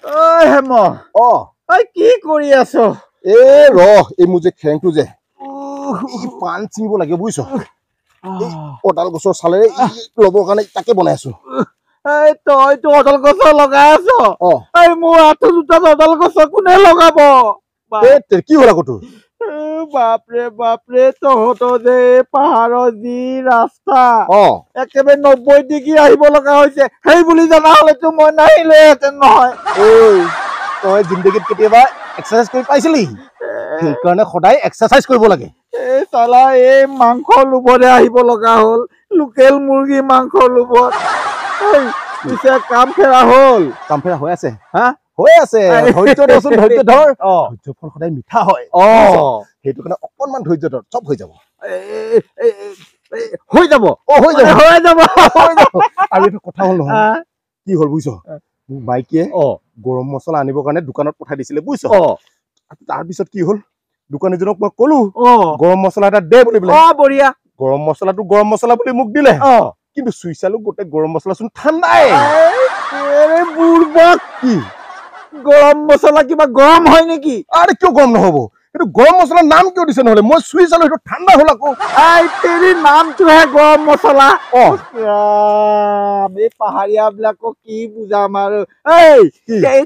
ঐ হেম অ ঐ কি কৰি আছ এ ৰ এই মোৰ যে খেংটো যে পাণ ছিঙিব লাগে বুজিছ এই কঁঠাল গছৰ চালেৰে ল'বৰ কাৰণে তাকে বনাই আছো এই তইতো অডল গছ লগাই আছ অ এই মোৰ আঁঠু দুটাত অডল গছ কোনে লগাব কি হ'ল আকৌ তোৰ বাপৰে তহঁতৰ যে পাহাৰৰ যি ৰাস্তা অ একেবাৰে 90 ডিগ্ৰী আহিব লগা হৈছে সেই বুলি জনা হলেতো মই নাহিলোহেঁতেন নহয় ঐ তই জিন্দগীত কেতিয়াবা এক্সাৰচাইজ কৰি পাইছিলি সেইকাৰণে সদায় এক্সাৰচাইজ কৰিব লাগে এই চালা এই মাংস লোভতে আহিব লগা হ'ল লোকেল মুৰ্গী মাংস লোভত পিছে কাম ফেৰা হ'ল কাম ফেৰা হৈ আছে হা হৈ আছে ধৈৰ্য ধৰচোন ধৈৰ্য ধৰ ধৈৰ্য ফল সদায় মিঠা হয় সেইটো কাৰণে অকণমান ধৈৰ্য ধৰ চব হৈ যাব হৈ যাব আৰু এইটো কথা হ'ল নহয় কি হ'ল বুজিছ মোৰ বাইকে গৰম মছলা আনিবৰ কাৰণে দোকানত পঠাই দিছিলে বুজিছ তাৰপিছত কি হ'ল দোকানীজনক মই কলো গৰম মছলা এটা দে বুলি বঢ়িয়া গৰম মছলাটো গৰম মছলা বুলি মোক দিলে কিন্তু চুই চালো গোটেই গৰম মছলা চোন ঠাণ্ডাই কি গৰম মছলা কিবা গৰম হয় নেকি আৰে কিয় গৰম নহব এইটো গৰম মছলাৰ নাম কিয় দিছে নহলে মই চুই চালো সেইটো ঠাণ্ডা হ'ল আকৌ তেৰি নামটোহে গৰম মছলা এই পাহাৰীয়া বিলাকক কি বুজাম আৰু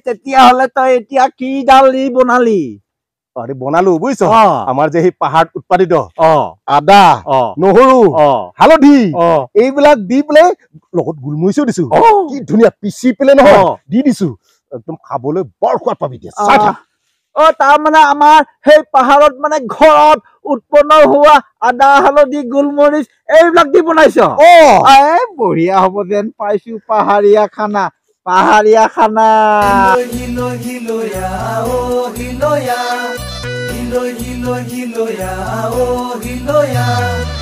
তেতিয়াহলে তই এতিয়া কি দালি বনালি আৰে বনালো বুঝছো আমাৰ যে এই পাহাড় উৎপাদিত আদা নহৰু হালধি এইবিলাক দি পেলে লগত গুলমৰিচও দিছো কি ধুনিয়া পিছি পেলে নহয় দি দিছো একদম খাবলৈ বৰ সোৱাদ পাবি দিয়া তাৰ মানে আমাৰ সেই পাহাৰত মানে ঘৰত উৎপন্ন হোৱা আদা হালধি গুলমৰিচ এইবিলাক দি বনাইছ বঢ়িয়া হ'ব যেন পাইছো পাহাৰীয়া খানা Hiloya,